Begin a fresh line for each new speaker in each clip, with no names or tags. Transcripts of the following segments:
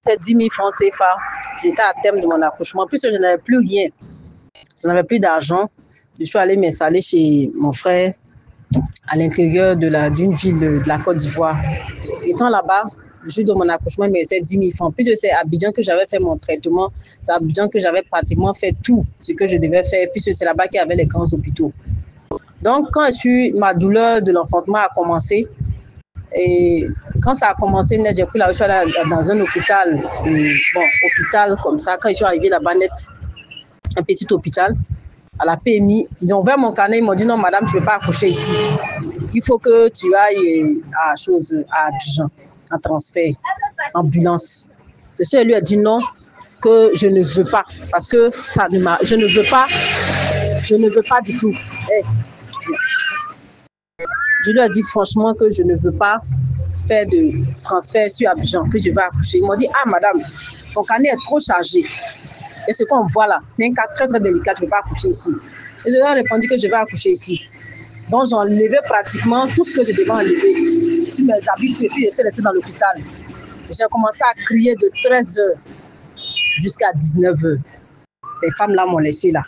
c'est 10 000 francs CFA. J'étais à terme de mon accouchement. En plus, je n'avais plus rien. Je n'avais plus d'argent. Je suis allée m'installer chez mon frère à l'intérieur d'une ville de la Côte d'Ivoire. Étant là-bas, le jour de mon accouchement, il me restait 10 000 francs. Puisque c'est à Abidjan que j'avais fait mon traitement, c'est à Abidjan que j'avais pratiquement fait tout ce que je devais faire, puisque c'est là-bas qu'il y avait les grands hôpitaux. Donc, quand ma douleur de l'enfantement a commencé, et quand ça a commencé, j'ai pris la voiture dans un hôpital, hôpital comme ça. Quand je suis arrivée là-bas, un petit hôpital, à la PMI, ils ont ouvert mon carnet, ils m'ont dit non, madame, tu ne peux pas accoucher ici. Il faut que tu ailles à Abidjan, en transfert, ambulance. Ceci, elle lui a dit non, que je ne veux pas, parce que je ne veux pas du tout. Je lui ai dit franchement que je ne veux pas faire de transfert sur Abidjan, que je vais accoucher. Ils m'ont dit, ah madame, ton carnet est trop chargé. Et ce qu'on voit là, c'est un cas très très délicat, tu ne peux pas accoucher ici. Et je leur ai répondu que je vais accoucher ici. Donc j'ai enlevé pratiquement tout ce que je devais enlever sur mes habits et puis je suis laissée dans l'hôpital. J'ai commencé à crier de 13h jusqu'à 19h. Les femmes là m'ont laissé là.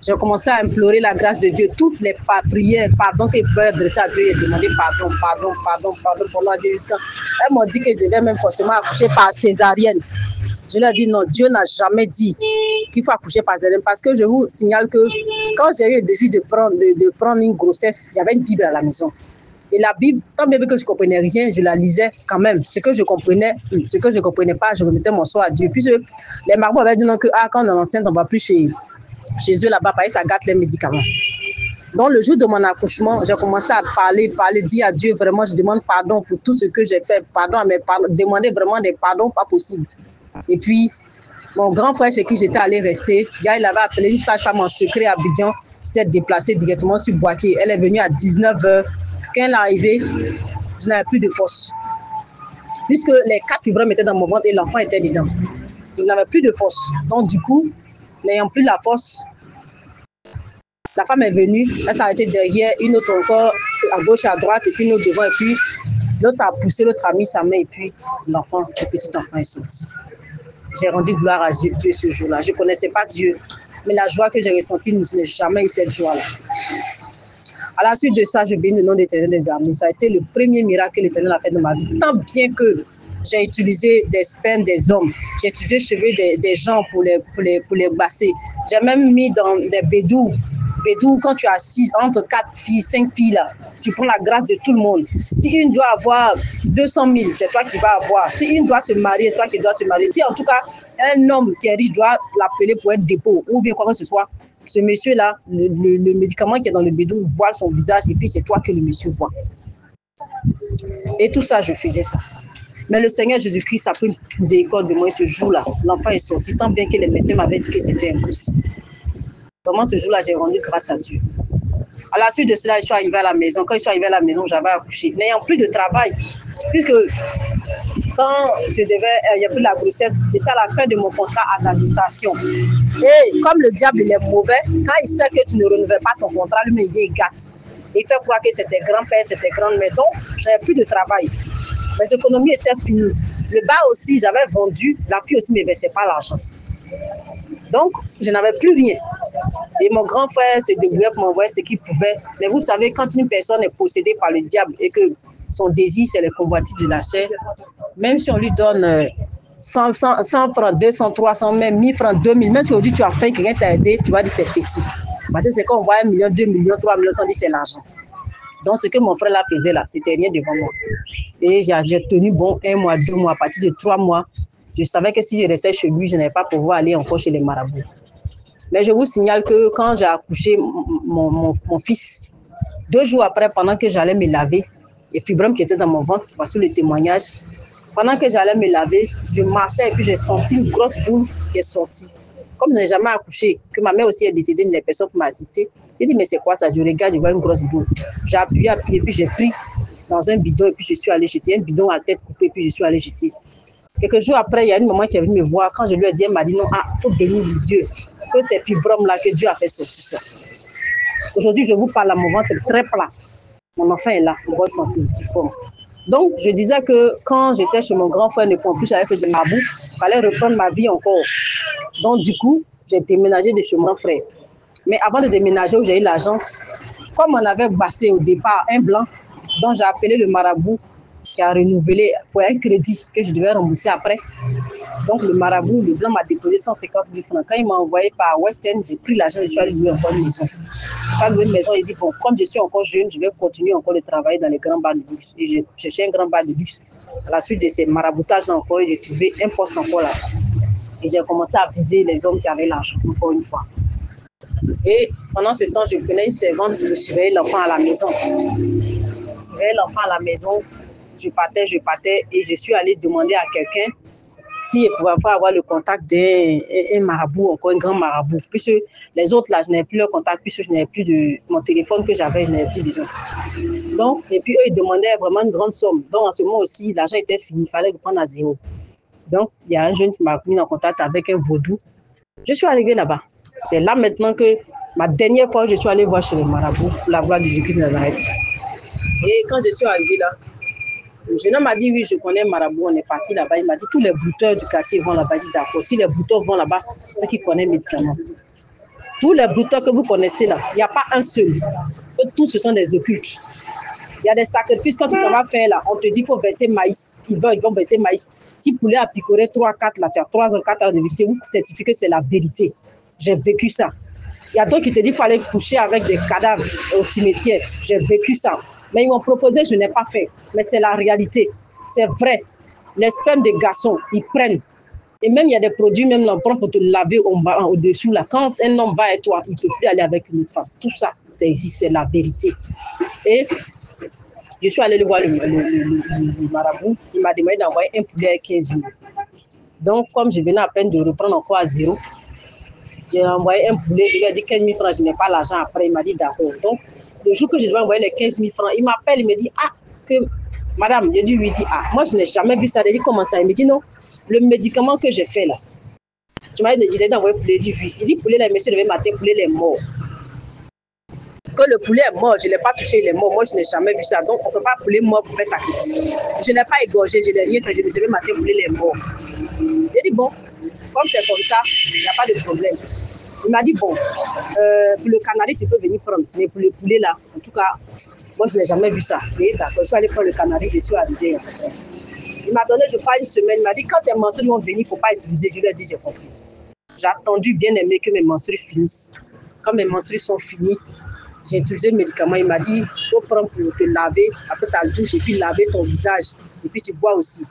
J'ai commencé à implorer la grâce de Dieu. Toutes les prières, pardon qu'ils pouvaient adresser à Dieu et demander pardon pour moi. Elles m'ont dit que je devais même forcément accoucher par césarienne. Je leur ai dit non, Dieu n'a jamais dit qu'il faut accoucher par césarienne, parce que je vous signale que quand j'ai eu le désir de prendre une grossesse, il y avait une Bible à la maison. Et la Bible, tant bien que je ne comprenais rien, je la lisais quand même. Ce que je ne comprenais pas, je remettais mon sort à Dieu. Puis les marabouts avaient dit non, que quand on est enceinte, on ne va plus chez eux là-bas, parce que ça gâte les médicaments. Donc le jour de mon accouchement, j'ai commencé à parler, dire à Dieu, vraiment, je demande pardon pour tout ce que j'ai fait, demander vraiment des pardons pas possibles. Et puis, mon grand frère chez qui j'étais allée rester, il avait appelé une sage-femme en secret à Abidjan, qui s'est déplacée directement sur Boaké. Elle est venue à 19h. Quand elle est arrivée, je n'avais plus de force. Puisque les 4 fibromyalgies étaient dans mon ventre et l'enfant était dedans. Je n'avais plus de force. Donc du coup, n'ayant plus la force, la femme est venue, elle s'est arrêtée derrière, une autre encore à gauche, à droite, et puis une autre devant, et puis l'autre a poussé, l'autre a mis sa main, et puis le petit enfant est sorti. J'ai rendu gloire à Dieu ce jour-là. Je ne connaissais pas Dieu, mais la joie que j'ai ressentie, je n'ai jamais eu cette joie-là. À la suite de ça, je bénis le nom de l'Éternel des armées. Ça a été le premier miracle que l'Éternel a fait dans ma vie. Tant bien que j'ai utilisé des spermes des hommes, j'ai utilisé les cheveux des gens pour les basser. J'ai même mis dans des bédous. Bédou, quand tu es assise entre 4 filles, 5 filles là, tu prends la grâce de tout le monde. Si une doit avoir 200 000, c'est toi qui vas avoir. Si une doit se marier, c'est toi qui dois te marier. Si en tout cas, un homme qui est riche doit l'appeler pour un dépôt ou bien quoi que ce soit, ce monsieur-là, le médicament qui est dans le bédou voit son visage et puis c'est toi que le monsieur voit. Et tout ça, je faisais ça. Mais le Seigneur Jésus-Christ a pris une miséricorde de moi ce jour-là. L'enfant est sorti, tant bien que les médecins m'avaient dit que c'était impossible. Comment ce jour-là, j'ai rendu grâce à Dieu. À la suite de cela, je suis arrivée à la maison. Quand je suis arrivée à la maison, j'avais accouché. N'ayant plus de travail, puisque quand il n'y a plus la grossesse, c'était à la fin de mon contrat à l'administration. Et comme le diable il est mauvais, quand il sait que tu ne renouvelles pas ton contrat, lui, il gâte. Il fait croire que c'était grand-père, c'était grand-mère. Donc, je n'avais plus de travail. Mes économies étaient finies. Le bar aussi, j'avais vendu. La fille aussi ne me versait pas l'argent. Donc, je n'avais plus rien. Et mon grand frère s'est débrouillé pour m'envoyer ce qu'il pouvait. Mais vous savez, quand une personne est possédée par le diable et que son désir, c'est les convoitises de la chair, même si on lui donne 100 francs, 200, 300, même 1000 francs, 2000, même si aujourd'hui tu as faim, quelqu'un t'a aidé, tu vas dire c'est petit. Parce que c'est quand on voit 1 million, 2 millions, 3 millions, on dit c'est l'argent. Donc, ce que mon frère là faisait là, c'était rien devant moi. Et j'ai tenu bon 1 mois, 2 mois, à partir de 3 mois. Je savais que si je restais chez lui, je n'allais pas pouvoir aller encore chez les marabouts. Mais je vous signale que quand j'ai accouché mon fils, 2 jours après, pendant que j'allais me laver, les fibromes qui étaient dans mon ventre, parce que le témoignage, pendant que j'allais me laver, je marchais et puis j'ai senti une grosse boule qui est sortie. Comme je n'ai jamais accouché, que ma mère aussi est décédée, une personne pour m'assister, j'ai dit mais c'est quoi ça? Je regarde, je vois une grosse boule. J'ai appuyé, et puis j'ai pris dans un bidon et puis je suis allée jeter un bidon à la tête coupée et puis je suis allée jeter. Quelques jours après, il y a une maman qui est venue me voir. Quand je lui ai dit, elle m'a dit non, il faut bénir Dieu. Que ces fibromes-là, que Dieu a fait sortir ça. Aujourd'hui, je vous parle à mon ventre très plat. Mon enfant est là, en bonne santé, qui forme. Donc, je disais que quand j'étais chez mon grand frère Nepomuk, j'avais fait de marabout, il fallait reprendre ma vie encore. Donc, du coup, j'ai déménagé de chez mon frère. Mais avant de déménager où j'ai eu l'argent, comme on avait bassé au départ un blanc, dont j'ai appelé le marabout, qui a renouvelé pour un crédit que je devais rembourser après. Donc, le marabout, le blanc m'a déposé 150 000 francs. Quand il m'a envoyé par Western, j'ai pris l'argent et je suis allé louer encore une maison. Je suis allé louer une maison et dit, bon, comme je suis encore jeune, je vais continuer encore de travailler dans les grands bars de luxe. Et j'ai cherché un grand bar de luxe. À la suite de ces maraboutages-là encore, j'ai trouvé un poste encore là. Et j'ai commencé à viser les hommes qui avaient l'argent, encore une fois. Et pendant ce temps, je prenais une servante qui me surveillait l'enfant à la maison. Je surveillais l'enfant à la maison. Je partais et je suis allée demander à quelqu'un s'il ne pouvait pas avoir le contact d'un marabout, encore un grand marabout. Puisque les autres, là, je n'avais plus leur contact, puisque je n'avais plus de mon téléphone que j'avais, je n'avais plus dedans. Donc, et puis eux, ils demandaient vraiment une grande somme. Donc, en ce moment aussi, l'argent était fini, il fallait reprendre à zéro. Donc, il y a un jeune qui m'a mis en contact avec un vaudou. Je suis arrivée là-bas. C'est là maintenant que ma dernière fois, je suis allée voir chez le marabout pour la gloire de Jésus de Nazareth. Et quand je suis arrivée là, le jeune homme m'a dit, oui, je connais marabout, on est parti là-bas. Il m'a dit, tous les brouteurs du quartier vont là-bas. Il dit, d'accord, si les brouteurs vont là-bas, c'est qu'ils connaissent les médicaments. Tous les brouteurs que vous connaissez là, il n'y a pas un seul. Tous, ce sont des occultes. Il y a des sacrifices, quand tu vas faire là, on te dit qu'il faut verser maïs. Ils vont verser maïs. Si poulet a picoré 3, 4, là, tu as 3 ans, 4 ans de vie, c'est vous qui certifiez que c'est la vérité. J'ai vécu ça. Il y a d'autres qui te disent qu'il faut aller coucher avec des cadavres au cimetière. J'ai vécu ça. Mais ils m'ont proposé, je n'ai pas fait. Mais c'est la réalité. C'est vrai. Les spermes des garçons, ils prennent. Et même, il y a des produits, même l'emprunt pour te laver au-dessous. Là. Quand un homme va avec toi, il ne peut plus aller avec une femme. Tout ça, ça existe, c'est la vérité. Et je suis allée le voir, le marabout. Il m'a demandé d'envoyer un poulet à 15 000. Donc, comme je venais à peine de reprendre encore à zéro, j'ai envoyé un poulet. Je lui ai dit 15 000 francs, je n'ai pas l'argent après. Il m'a dit d'accord. Donc, le jour que je devais envoyer les 15 000 francs, il m'appelle, il me dit, ah, que madame, je lui dis, ah, moi je n'ai jamais vu ça. Il dit, comment ça? Il me dit, non, le médicament que j'ai fait là, tu m'as dit d'envoyer poulet, il dit oui. Il dit, poulet là, monsieur, le matin, poulet, il est mort. Que le poulet est mort, je ne l'ai pas touché, il est mort. Moi, je n'ai jamais vu ça. Donc, on ne peut pas poulet mort pour faire sacrifice. Je ne l'ai pas égorgé, je ne l'ai rien fait. Je me suis dit, le matin, poulet, il est mort. J'ai dit, bon, comme c'est comme ça, il n'y a pas de problème. Il m'a dit, bon, pour le canari, tu peux venir prendre. Mais pour le poulet, là, en tout cas, moi, je n'ai jamais vu ça. Et d'accord, je suis allé prendre le canari, je suis arrivé. Il m'a donné, je crois, une semaine. Il m'a dit, quand tes menstrues vont venir, il ne faut pas utiliser. Je lui ai dit, j'ai compris. J'ai attendu, bien aimé, que mes menstrues finissent. Quand mes menstrues sont finies, j'ai utilisé le médicament. Il m'a dit, il faut prendre pour te laver, après ta douche, et puis laver ton visage. Et puis tu bois aussi.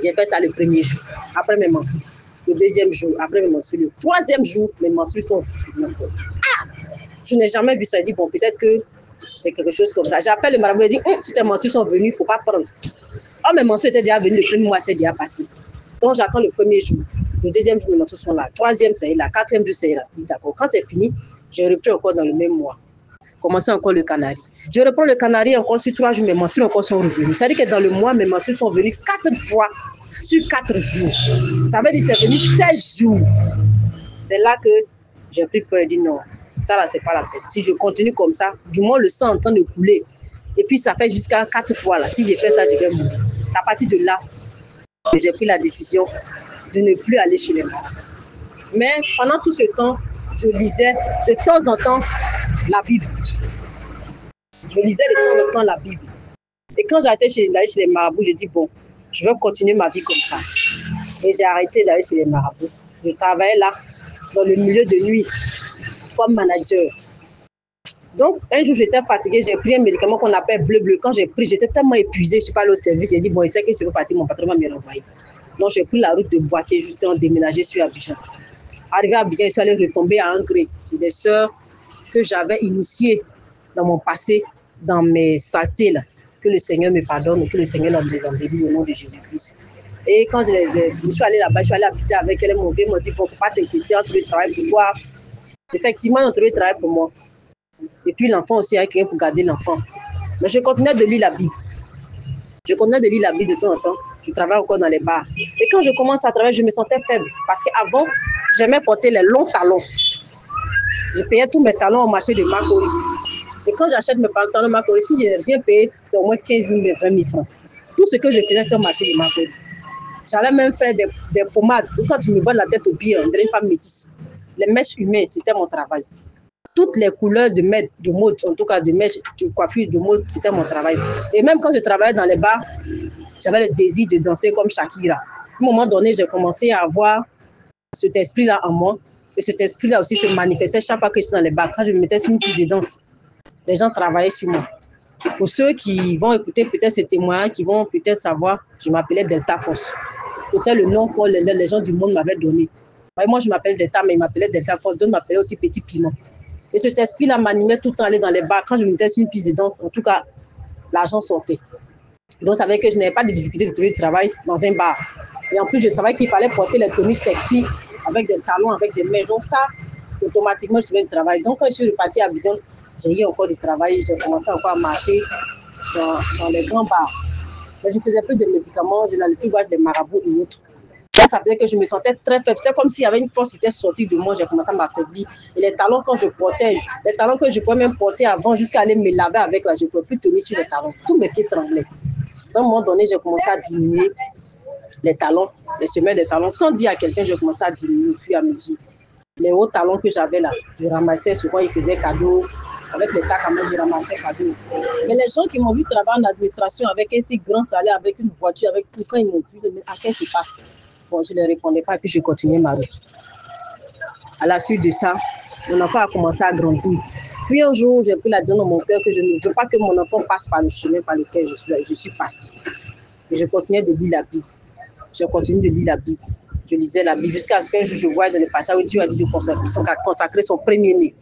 J'ai fait ça le premier jour, après mes menstrues. Le deuxième jour, après mes menstrues. Le troisième jour, mes menstrues sont finies. Ah! Je n'ai jamais vu ça. Il dit, bon, peut-être que c'est quelque chose comme ça. J'appelle le marabout et dit, si tes menstrues sont venues, il ne faut pas prendre. Oh, mes menstrues étaient déjà venues, le premier mois, c'est déjà passé. Donc, j'attends le premier jour. Le deuxième jour, mes menstrues sont là. Troisième, c'est là. Quatrième jour, c'est là. D'accord. Quand c'est fini, je reprends encore dans le même mois. Commencer encore le canari. Je reprends le canari encore sur 3 jours, mes menstrues encore sont revenues. Ça veut dire que dans le mois, mes menstrues sont venues 4 fois sur 4 jours. Ça veut dire que c'est venu 16 jours. C'est là que j'ai pris peur et dit non, ça là, c'est pas la peine. Si je continue comme ça, du moins le sang est en train de couler. Et puis ça fait jusqu'à 4 fois là. Si j'ai fait ça, je vais mourir. À partir de là, j'ai pris la décision de ne plus aller chez les malades. Mais pendant tout ce temps, je lisais de temps en temps la Bible. Je lisais de temps en temps la Bible. Et quand j'arrêtais d'aller chez les marabouts, j'ai dit bon, je vais continuer ma vie comme ça. Et j'ai arrêté d'aller chez les marabouts. Je travaillais là, dans le milieu de nuit, comme manager. Donc, un jour, j'étais fatiguée, j'ai pris un médicament qu'on appelle bleu-bleu. Quand j'ai pris, j'étais tellement épuisée, je suis pas allée au service. J'ai dit, bon, il sait que je veux partir, mon patron va me renvoyer. Donc, j'ai pris la route de Boaké jusqu'à déménager sur Abidjan. Arrivé à Abidjan, je suis allée retomber à Angré. J'ai des sœurs que j'avais initiées dans mon passé, dans mes saletés, là. Que le Seigneur me pardonne et que le Seigneur leur les enlève au nom de Jésus-Christ. Et quand je suis allée là-bas, je suis allée habiter avec elle, elles m'ont dit, bon, faut pas t'inquiéter, on trouve le travail pour toi. Effectivement, on trouve le travail pour moi. Et puis l'enfant aussi, il y a quelqu'un pour garder l'enfant. Mais je continuais de lire la Bible. Je continuais de lire la Bible de temps en temps. Je travaillais encore dans les bars. Et quand je commence à travailler, je me sentais faible. Parce qu'avant, j'aimais porter les longs talons. Je payais tous mes talons au marché de Makori. Et quand j'achète mes talons de Makori, si je n'ai rien payé, c'est au moins 15 000, 20 000 francs. Tout ce que je faisais, c'était au marché de Marseille. J'allais même faire des pommades. Quand tu me vois la tête au pied, on dirait une femme métisse. Les mèches humaines, c'était mon travail. Toutes les couleurs de mode, en tout cas de mèches, de coiffure, de mode, c'était mon travail. Et même quand je travaillais dans les bars, j'avais le désir de danser comme Shakira. À un moment donné, j'ai commencé à avoir cet esprit-là en moi. Et cet esprit-là aussi se manifestait chaque fois que je suis dans les bars. Quand je me mettais sur une piste de danse, les gens travaillaient sur moi. Pour ceux qui vont écouter peut-être ce témoignage, qui vont peut-être savoir, je m'appelais Delta Force. C'était le nom que les gens du monde m'avaient donné. Moi, je m'appelle Delta, mais ils m'appelaient Delta Force. D'autres m'appelaient aussi Petit Piment. Et cet esprit-là m'animait tout le temps aller dans les bars. Quand je me mettais sur une piste de danse, en tout cas, l'argent sortait. Donc, ça veut dire que je n'avais pas de difficulté de trouver du travail dans un bar. Et en plus, je savais qu'il fallait porter les tenues sexy avec des talons, avec des mains. Donc, ça, automatiquement, je trouvais du travail. Donc, quand je suis repartie à Abidjan, j'ai eu encore du travail. J'ai commencé encore à marcher dans les grands bars. Mais je faisais plus de médicaments, je n'allais plus voir des marabouts ou autres. Ça faisait que je me sentais très faible. C'était comme s'il y avait une force qui était sortie de moi. J'ai commencé à m'affaiblir. Et les talons, quand je portais, les talons que je pouvais même porter avant jusqu'à aller me laver avec, là, je ne pouvais plus tenir sur les talons. Tous mes pieds tremblaient. À un moment donné, j'ai commencé à diminuer les talons, les semelles des talons. Sans dire à quelqu'un, j'ai commencé à diminuer au fur et à mesure. Les hauts talons que j'avais là, je ramassais. Souvent, ils faisaient cadeau. Avec les sacs à main, je ramassais cadeau. Mais les gens qui m'ont vu travailler en administration avec un si grand salaire, avec une voiture, avec tout, quand ils m'ont vu, à qu'est-ce qui se passe? Bon, je ne répondais pas et puis je continuais ma route. À la suite de ça, mon enfant a commencé à grandir. Puis un jour, j'ai pris la décision dans mon cœur que je ne veux pas que mon enfant passe par le chemin par lequel je suis passée. Et je continuais de lire la Bible. Je continue de lire la Bible. Je lisais la Bible jusqu'à ce qu'un jour je voie dans le passage où Dieu a dit de consacrer son premier-né.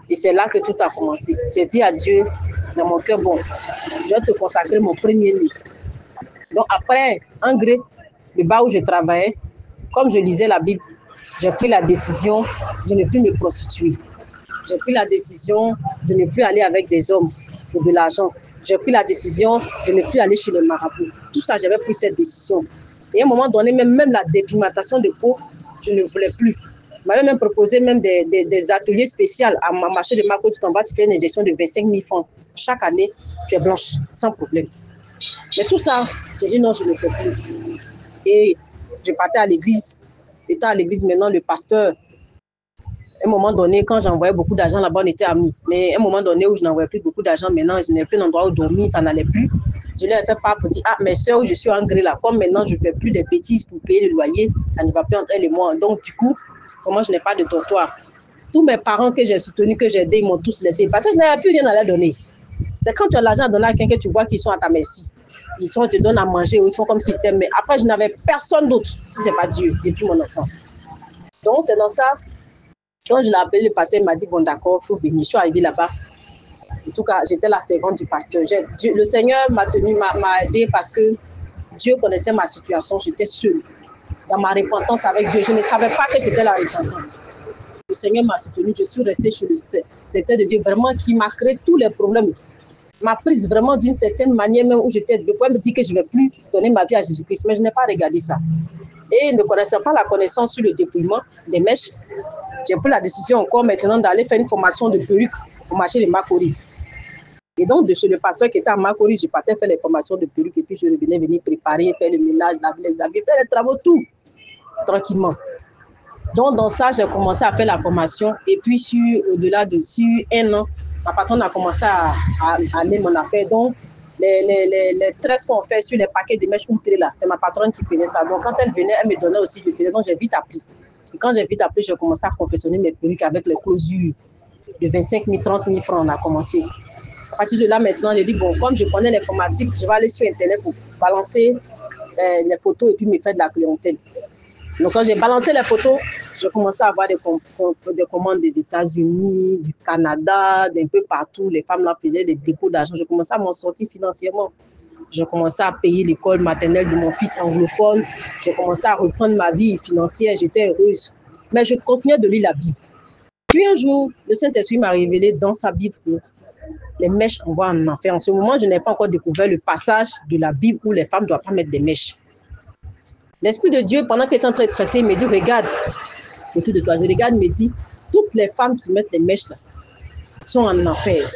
Et c'est là que tout a commencé. J'ai dit à Dieu dans mon cœur, bon, je vais te consacrer mon premier-né. Donc après, en gré, le bar où je travaillais, comme je lisais la Bible, j'ai pris la décision de ne plus me prostituer. J'ai pris la décision de ne plus aller avec des hommes pour de l'argent. J'ai pris la décision de ne plus aller chez les marabouts. Tout ça, j'avais pris cette décision. Et à un moment donné, même la dépigmentation de peau, je ne voulais plus. On m'avait même proposé même des ateliers spéciaux à ma marché de Marco. Tu fais une injection de 25 000 francs. Chaque année, tu es blanche, sans problème. Mais tout ça, j'ai dit non, je ne fais plus. Et je partais à l'église. Étant à l'église, maintenant, le pasteur, à un moment donné, quand j'envoyais beaucoup d'argent là-bas, on était amis. Mais à un moment donné où je n'envoyais plus beaucoup d'argent, maintenant, je n'avais plus d'endroit où dormir, ça n'allait plus. Je lui ai fait part pour dire, ah, mes soeurs, je suis en gré là. Comme maintenant, je ne fais plus les bêtises pour payer le loyer, ça ne va plus entre elles et moi. Donc, du coup, moi, je n'ai pas de dortoir. Tous mes parents que j'ai soutenus, que j'ai aidés, ils m'ont tous laissé. Parce que je n'avais plus rien à leur donner. C'est quand tu as l'argent à donner à quelqu'un que tu vois qu'ils sont à ta merci. Ils te donnent à manger, ou ils font comme s'ils t'aiment. Mais après, je n'avais personne d'autre, si ce n'est pas Dieu, et puis mon enfant. Donc, c'est dans ça. Quand je l'ai appelé, le pasteur m'a dit, bon, d'accord, il faut venir. Je suis arrivée là-bas. En tout cas, j'étais la servante du pasteur. Le Seigneur m'a aidé parce que Dieu connaissait ma situation. J'étais seule. Dans ma repentance avec Dieu, je ne savais pas que c'était la repentance. Le Seigneur m'a soutenue. Je suis restée chez le Seigneur de Dieu, vraiment, qui m'a créé tous les problèmes. M'a prise vraiment d'une certaine manière, même où j'étais. Je pouvais me dire que je ne vais plus donner ma vie à Jésus-Christ, mais je n'ai pas regardé ça. Et ne connaissant pas la connaissance sur le dépouillement des mèches, j'ai pris la décision encore maintenant d'aller faire une formation de perruque au marché de Makori. Et donc, de chez le pasteur qui était à Makori, je partais faire les formations de perruque et puis je revenais venir préparer, faire le ménage, laver les habits, faire les travaux, tout, tranquillement. Donc, dans ça, j'ai commencé à faire la formation et puis au-delà de sur un an, ma patronne a commencé à aller mon affaire. Donc, les tresses qu'on fait sur les paquets de mèches outrées là, c'est ma patronne qui faisait ça. Donc, quand elle venait, elle me donnait aussi le faisais. Donc, j'ai vite appris. Et quand j'ai vite appris, j'ai commencé à confectionner mes perruques avec les clauses de 25 000, 30 000 francs. On a commencé. À partir de là, maintenant, je dis, bon, comme je connais l'informatique, je vais aller sur Internet pour balancer les photos et puis me faire de la clientèle. Donc, quand j'ai balancé les photos, j'ai commencé à avoir des commandes des États-Unis, du Canada, d'un peu partout. Les femmes là faisaient des dépôts d'argent. J'ai commencé à m'en sortir financièrement. J'ai commencé à payer l'école maternelle de mon fils anglophone. J'ai commencé à reprendre ma vie financière. J'étais heureuse. Mais je continuais de lire la Bible. Puis un jour, le Saint-Esprit m'a révélé dans sa Bible que les mèches envoient en enfer. En ce moment, je n'ai pas encore découvert le passage de la Bible où les femmes ne doivent pas mettre des mèches. L'Esprit de Dieu, pendant qu'il est en train de tresser, il me dit, regarde, autour de toi, je regarde, il me dit, toutes les femmes qui mettent les mèches là sont en enfer.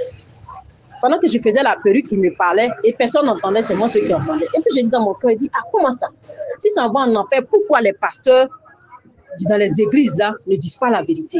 Pendant que je faisais la perruque, il me parlait et personne n'entendait, c'est moi ceux qui entendaient. Et puis j'ai dit dans mon cœur, il dit, ah, comment ça? Si ça va en enfer, pourquoi les pasteurs dans les églises là ne disent pas la vérité?